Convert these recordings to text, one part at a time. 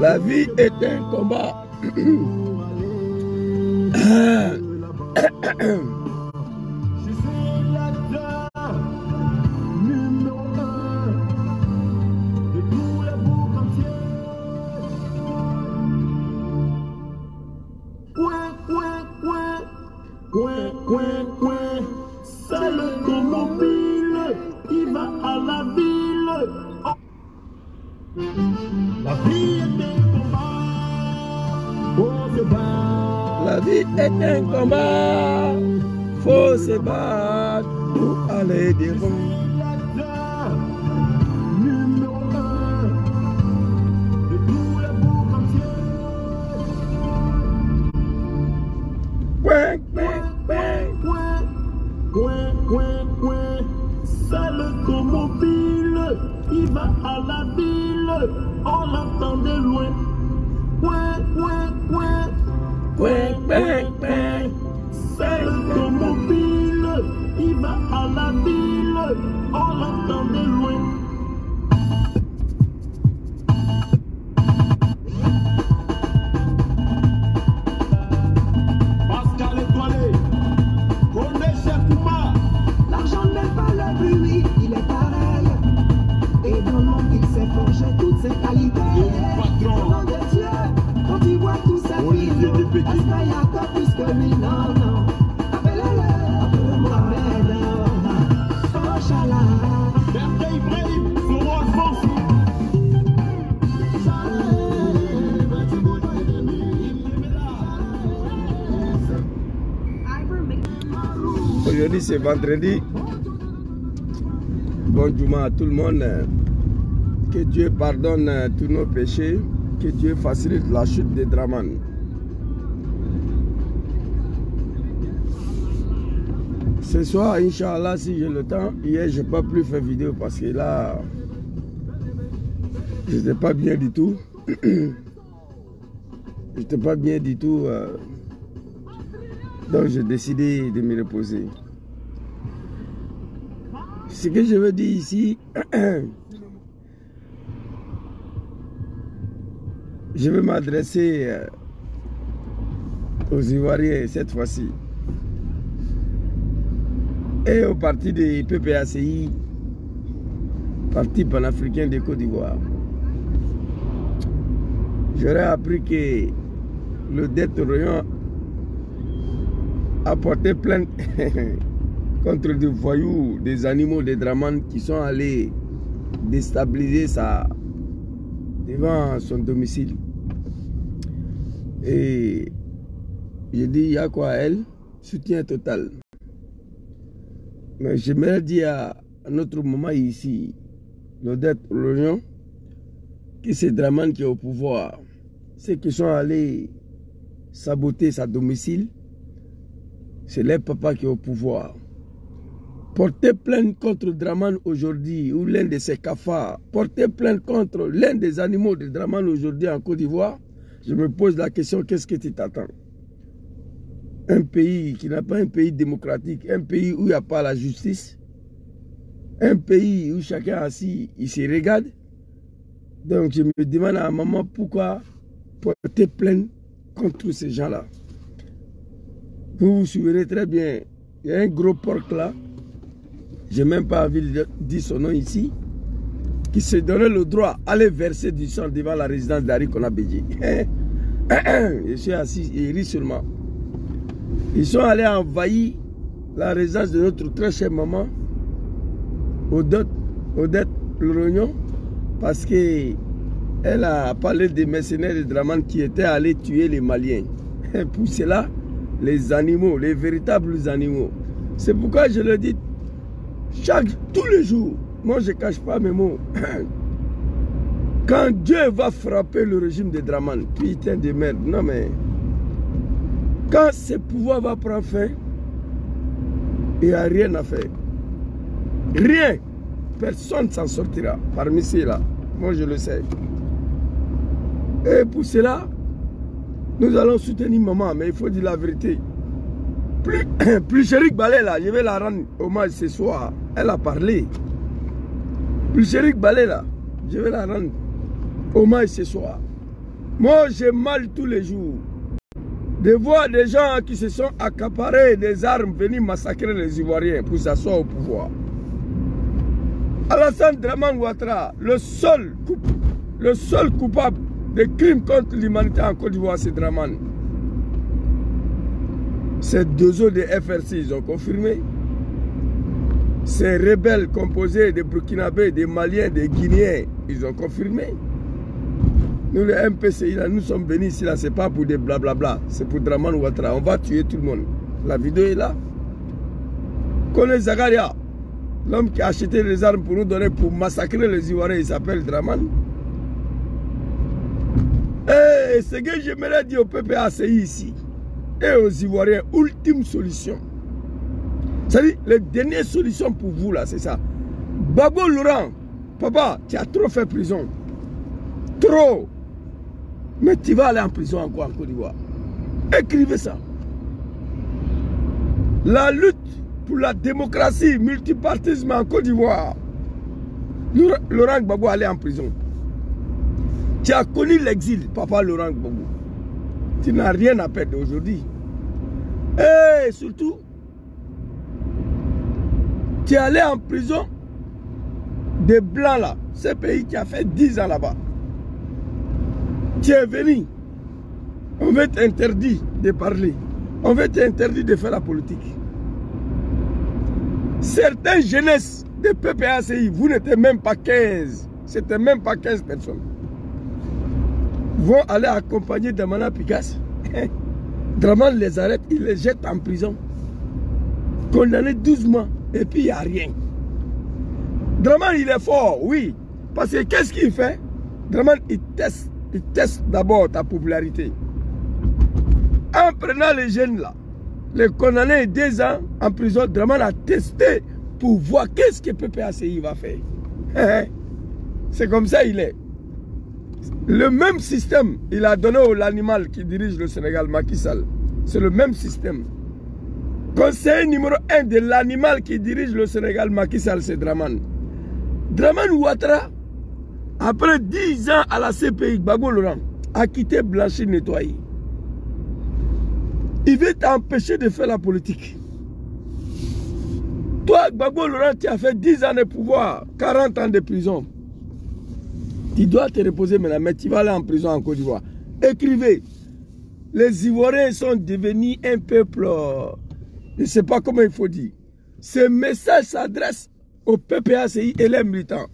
La vie est un combat. C'est le comobile qui va à la ville. La vie est un combat, faut se battre. La vie est un combat, faut se battre pour aller devant. Numéro 1 de tous les boucs entiers. C'est le comobile, il va à la ville, on l'entend de loin. C'est le comobile, il va à la ville, on l'entend de loin. Pascal Étoilé, connaît Cheikh Oumar. L'argent n'est pas le bruit, il est pareil. Et dans le monde, il s'est forgé toutes ses qualités. Au nom de Dieu, quand tu vois tous ces filles, est-ce qu'il y a encore plus que lui? Non, non. Appelle-le, Mohamed. Oh, Inch'Allah. Berthe Ibrahim, son rôle force. Aujourd'hui c'est vendredi. Bon Juma à tout le monde. Que Dieu pardonne tous nos péchés. Que Dieu facilite la chute des Draman. Ce soir, Inch'Allah, si j'ai le temps, hier je n'ai pas plus fait vidéo parce que là, je n'étais pas bien du tout. J'étais pas bien du tout. Donc j'ai décidé de me reposer. Ce que je veux dire ici, je veux m'adresser aux Ivoiriens cette fois-ci. Et au parti de PPACI, Parti panafricain de Côte d'Ivoire. J'aurais appris que le Dette-Orient a porté plainte contre des voyous, des animaux, des Draman qui sont allés déstabiliser devant son domicile. Et j'ai dit, il y a quoi à elle? Soutien total. Mais j'aimerais dire à notre moment ici, le Dette-Orient, que c'est Draman qui est au pouvoir. Ceux qui sont allés saboter sa domicile, c'est leur papa qui est au pouvoir. Porter plainte contre Draman aujourd'hui, ou l'un de ses cafards, porter plainte contre l'un des animaux de Draman aujourd'hui en Côte d'Ivoire, je me pose la question, qu'est-ce que tu t'attends? Un pays qui n'a pas un pays démocratique, un pays où il n'y a pas la justice, un pays où chacun assis, il se regarde. Donc je me demande à maman pourquoi porter plainte contre ces gens-là. Vous vous souvenez très bien, il y a un gros porc là, je n'ai même pas envie de dire son nom ici, qui se donnait le droit d'aller verser du sang devant la résidence d'Ari Konabéji. Je suis assis et ris seulement. Ils sont allés envahir la résidence de notre très chère maman, Odette Lorognon, parce qu'elle a parlé des mercenaires de Draman qui étaient allés tuer les Maliens. Pour cela, les animaux, les véritables animaux. C'est pourquoi je le dis tous les jours. Moi, je ne cache pas mes mots. Quand Dieu va frapper le régime de Draman, putain de merde, non mais... Quand ce pouvoir va prendre fin, il n'y a rien à faire. Rien. Personne ne s'en sortira parmi ceux-là. Moi, je le sais. Et pour cela, nous allons soutenir maman, mais il faut dire la vérité. Plus Chérik Balé, là, je vais la rendre hommage ce soir. Elle a parlé. Pulchéric Balé là, je vais la rendre hommage ce soir. Moi j'ai mal tous les jours de voir des gens qui se sont accaparés des armes venir massacrer les Ivoiriens pour s'asseoir au pouvoir. Alassane Dramane Ouattara, le seul coupable des crimes contre l'humanité en Côte d'Ivoire, c'est Dramane. Ces deux autres de FRC, ils ont confirmé. Ces rebelles composés de Burkinabés, des Maliens, des Guinéens, ils ont confirmé. Nous, les MPCI, là, nous sommes venus ici, là, c'est pas pour des blablabla, c'est pour Dramane Ouattara. On va tuer tout le monde. La vidéo est là. Connais Zagaria, l'homme qui a acheté les armes pour nous donner pour massacrer les Ivoiriens, il s'appelle Dramane. Et ce que j'aimerais dire au PPACI ici, et aux Ivoiriens, ultime solution. C'est-à-dire, les dernières solutions pour vous, là, c'est ça. Babo Laurent, papa, tu as trop fait prison. Trop. Mais tu vas aller en prison encore en Côte d'Ivoire. Écrivez ça. La lutte pour la démocratie, multipartisme en Côte d'Ivoire. Laurent Gbagbo allait en prison. Tu as connu l'exil, papa Laurent Gbagbo. Tu n'as rien à perdre aujourd'hui. Et surtout, tu es allé en prison des Blancs là. Ce pays qui a fait 10 ans là-bas. Tu es venu. On veut t'interdire de parler. On veut t'interdire de faire la politique. Certaines jeunesses de PPACI, vous n'étiez même pas 15. C'était même pas 15 personnes. Vont aller accompagner Damana Picasse. Dramane les arrête, il les jette en prison. Condamné 12 mois. Et puis il n'y a rien. Dramane il est fort, oui. Parce que qu'est-ce qu'il fait? Dramane il teste d'abord ta popularité. En prenant les jeunes là, les condamnés 2 ans en prison, Dramane a testé pour voir qu'est-ce que PPACI va faire. C'est comme ça il est. Le même système, il a donné à l'animal qui dirige le Sénégal, Macky Sall. C'est le même système. Conseiller numéro 1 de l'animal qui dirige le Sénégal, Macky Sall, c'est Dramane. Dramane Ouattara, après 10 ans à la CPI, Gbagbo Laurent a quitté Blanchir nettoyé. Il veut t'empêcher de faire la politique. Toi, Gbagbo Laurent, tu as fait 10 ans de pouvoir, 40 ans de prison. Tu dois te reposer maintenant, mais tu vas aller en prison en Côte d'Ivoire. Écrivez. Les Ivoiriens sont devenus un peuple, je ne sais pas comment il faut dire. Ce message s'adresse au PPACI et les militants.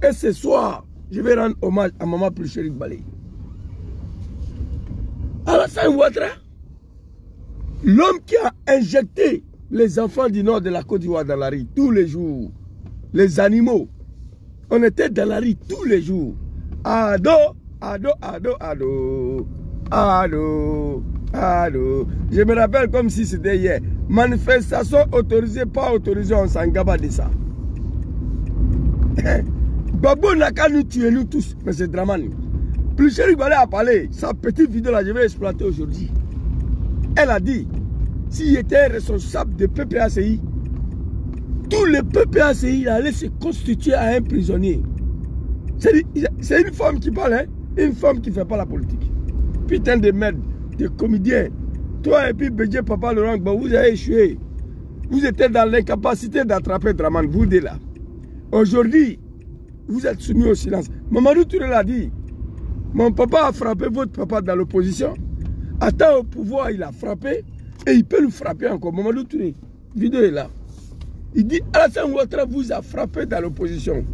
Et ce soir, je vais rendre hommage à Maman Pulchéric Balé. Alassane Ouattara, l'homme qui a injecté les enfants du nord de la Côte d'Ivoire dans la rue tous les jours. Les animaux. On était dans la rue tous les jours. Ado, ado, ado, ado. Ado, ado. Je me rappelle comme si c'était hier. Manifestation autorisée, pas autorisée, on s'en gaba de ça. Gbagbo n'a qu'à nous tuer, nous tous. Mais c'est Dramane. Pulchéric Balé a parlé. Sa petite vidéo là, je vais exploiter aujourd'hui. Elle a dit, s'il était responsable de PPACI, tous les PPACI allaient se constituer à un prisonnier. C'est une femme qui parle, hein? Une femme qui ne fait pas la politique. Putain de merde, de comédien. Toi et puis Bédié, papa Laurent Gbagbo, vous avez échoué. Vous étiez dans l'incapacité d'attraper Dramane, vous deux là. Aujourd'hui, vous êtes soumis au silence. Mamadou Touré l'a dit. Mon papa a frappé votre papa dans l'opposition. Attends au pouvoir, il a frappé. Et il peut le frapper encore. Mamadou Touré, vidéo est là. Il dit, Alassane Ouattara vous a frappé dans l'opposition.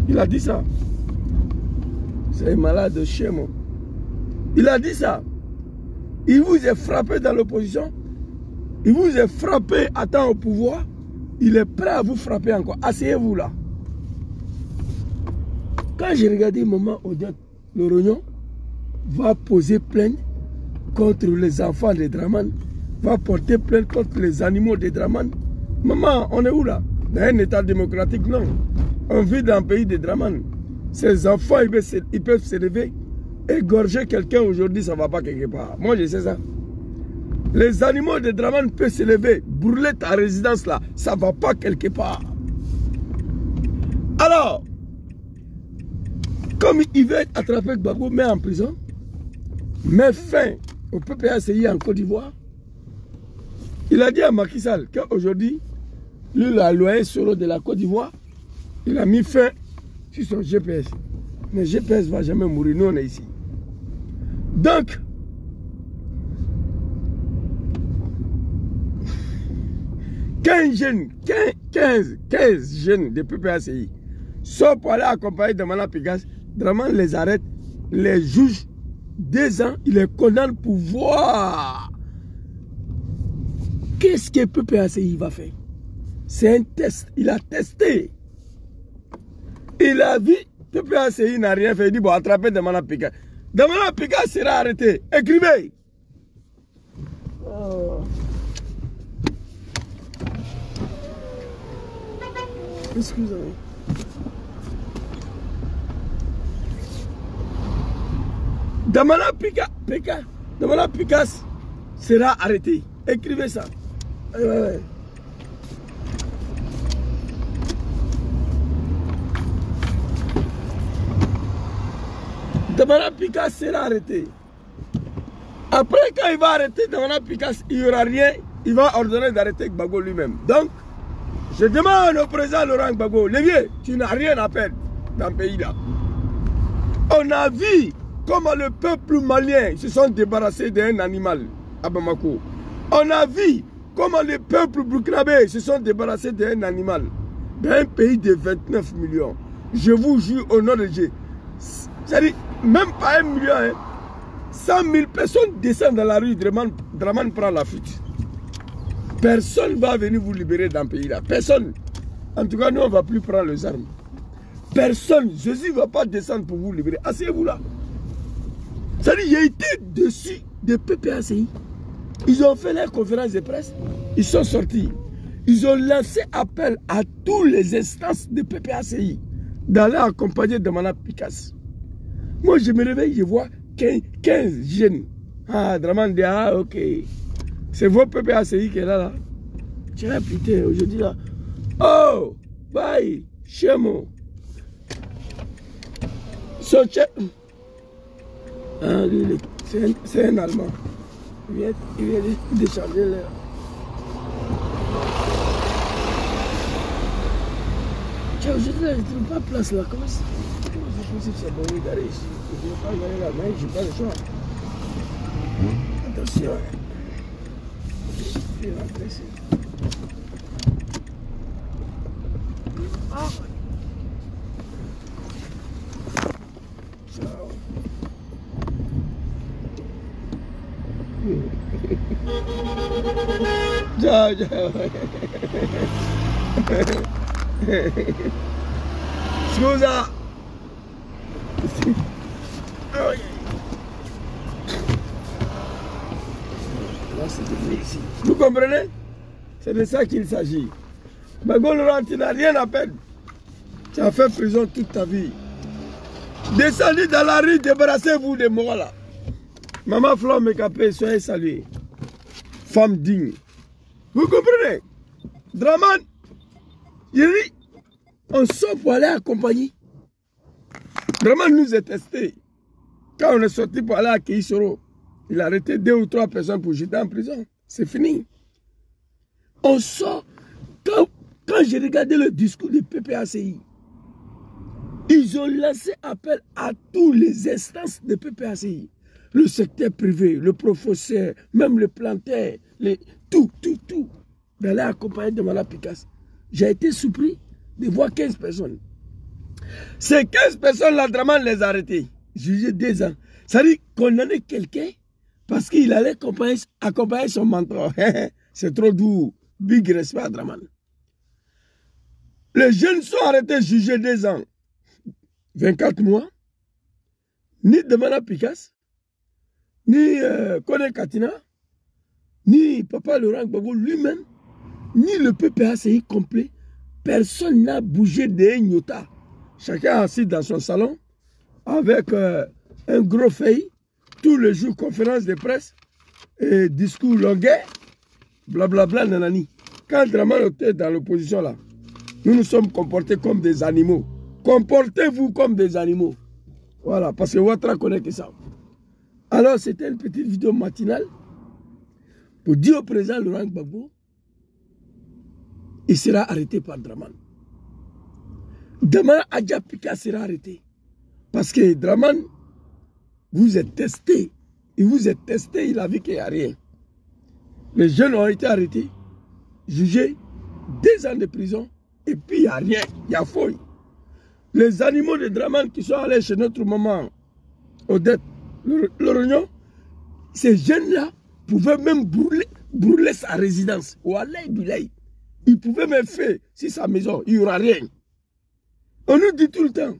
Il a dit ça. C'est un malade de chien, moi. Il a dit ça. Il vous a frappé dans l'opposition. Il vous a frappé à temps au pouvoir. Il est prêt à vous frapper encore. Asseyez-vous là. Quand j'ai regardé maman Odiot, le rognon va poser plainte contre les enfants de Dramane, va porter plainte contre les animaux de Dramane. Maman, on est où là? Dans un état démocratique, non. On vit dans un pays de Dramane. Ces enfants, ils peuvent se lever, égorger quelqu'un aujourd'hui, ça ne va pas quelque part. Moi, je sais ça. Les animaux de Dramane peuvent se lever, brûler ta résidence là, ça ne va pas quelque part. Alors, comme il veut attraper Gbagbo, met en prison, met fin au PPACI en Côte d'Ivoire, il a dit à Macky Sall qu'aujourd'hui, lui, le loyer solo de la Côte d'Ivoire, il a mis fin sur son GPS. Mais le GPS ne va jamais mourir, nous on est ici. Donc, quinze jeunes de PPACI sont pour aller accompagner Damana Picasse, Draman les arrête, les juge 2 ans, il les condamne pour voir. Qu'est-ce que PPACI va faire? C'est un test, il a testé. Il a vu, PPACI n'a rien fait, il dit bon, attrapez Damana Picasse. Damana Picasse sera arrêté. Écrivez. Oh. Excusez-moi. Damana Picasse sera arrêté. Écrivez ça. Ouais. Damana Picasse sera arrêté. Après, quand il va arrêter Damana Picasse, il n'y aura rien. Il va ordonner d'arrêter Gbagbo lui-même. Donc, je demande au président Laurent Gbagbo, les vieux, tu n'as rien à perdre dans ce pays-là. On a vu comment le peuple malien se sont débarrassés d'un animal à Bamako. On a vu comment le peuple burkinabé se sont débarrassés d'un animal d'un pays de 29 millions. Je vous jure au nom de Dieu. C'est-à-dire, même pas 1 million, hein, 100 000 personnes descendent dans la rue, Draman prend la fuite. Personne ne va venir vous libérer dans ce pays-là. Personne. En tout cas, nous, on ne va plus prendre les armes. Personne. Jésus ne va pas descendre pour vous libérer. Asseyez-vous là. C'est-à-dire, il a été dessus de PPACI. Ils ont fait leur conférence de presse. Ils sont sortis. Ils ont lancé appel à toutes les instances de PPACI d'aller accompagner Damana Picasse. Moi, je me réveille, je vois 15 jeunes. Ah, Draman dit, ah, ok. C'est vos PPACI qui est là. Tiens, putain, aujourd'hui là. Oh, bye, Chemo. Soche. Ah, c'est un Allemand. Il vient décharger l'air. Tiens, aujourd'hui là, je ne trouve pas place là. Comment c'est possible que c'est bon d'aller ici? Je ne vais pas aller là, mais je n'ai pas le choix. Attention. Je vais rentrer ici. Ah. Ciao. Ciao, ciao. Scusa. Vous comprenez? C'est de ça qu'il s'agit. Gbagbo Laurent, tu n'as rien à perdre. Tu as fait prison toute ta vie. Descendez dans la rue, débarrassez-vous de moi là. Maman Flo Mekapé, soyez salués. Femme digne. Vous comprenez? Draman, il dit, on sort pour aller accompagner. Draman nous a testé. Quand on est sorti pour aller à Keisoro, il a arrêté 2 ou 3 personnes pour jeter en prison. C'est fini. On sort. Quand j'ai regardé le discours du PPACI, ils ont lancé appel à toutes les instances de PPACI. Le secteur privé, le professeur, même le planteur, tout, d'aller accompagner Damana Picasse. J'ai été surpris de voir 15 personnes. Ces 15 personnes-là, Draman les a arrêtés. Jugé 2 ans. Ça dit condamner quelqu'un parce qu'il allait accompagner son mentor. C'est trop doux. Big respect à Draman. Les jeunes sont arrêtés, jugés 2 ans. 24 mois. Ni Damana Picasse, ni Kone Katina, ni Papa Laurent Gbagbo lui-même, ni le PPACI complet. Personne n'a bougé de Nyota. Chacun assis dans son salon avec un gros feuille, tous les jours conférence de presse et discours longuet, blablabla nanani. Quand Draman était dans l'opposition là, Nous nous sommes comportés comme des animaux. Comportez-vous comme des animaux. Voilà, parce que Ouattara connaît que ça. Alors, c'était une petite vidéo matinale pour dire au président Laurent Gbagbo, il sera arrêté par Draman. Draman Adja Pika sera arrêté. Parce que Draman, vous êtes testé. Il vous est testé, il a vu qu'il n'y a rien. Les jeunes ont été arrêtés, jugés, 2 ans de prison, et puis il n'y a rien, il y a fouille. Les animaux de Draman qui sont allés chez notre maman, Odette, Lorognon, ces jeunes-là pouvaient même brûler sa résidence. Ils pouvaient même faire, si sa maison, il n'y aura rien. On nous dit tout le temps.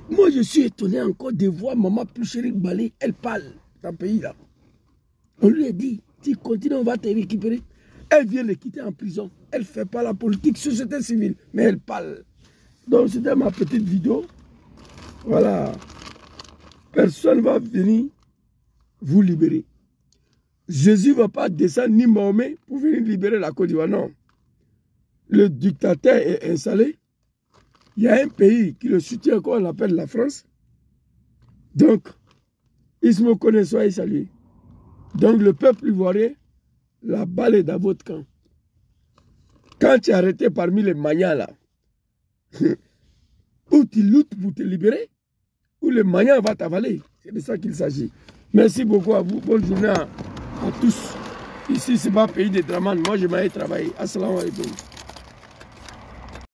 Moi, je suis étonné encore de voir maman Poucherik Balé, elle parle dans le pays là. On lui a dit, tu continues, on va te récupérer. Elle vient le quitter en prison. Elle ne fait pas la politique, société civile, mais elle parle. Donc, c'était ma petite vidéo. Voilà. Personne ne va venir vous libérer. Jésus ne va pas descendre ni Mahomet pour venir libérer la Côte d'Ivoire. Non. Le dictateur est installé. Il y a un pays qui le soutient, qu'on l'appelle la France. Donc, ils me connaissent, soyez salués. Donc, le peuple ivoirien, la balle est dans votre camp. Quand tu es arrêté parmi les magnats là, ou tu luttes pour te libérer, ou le magnat va t'avaler. C'est de ça qu'il s'agit. Merci beaucoup à vous. Bonne journée à tous. Ici, ce n'est pas pays de Draman. Moi, je m'en ai travaillé. Assalamu alaikum.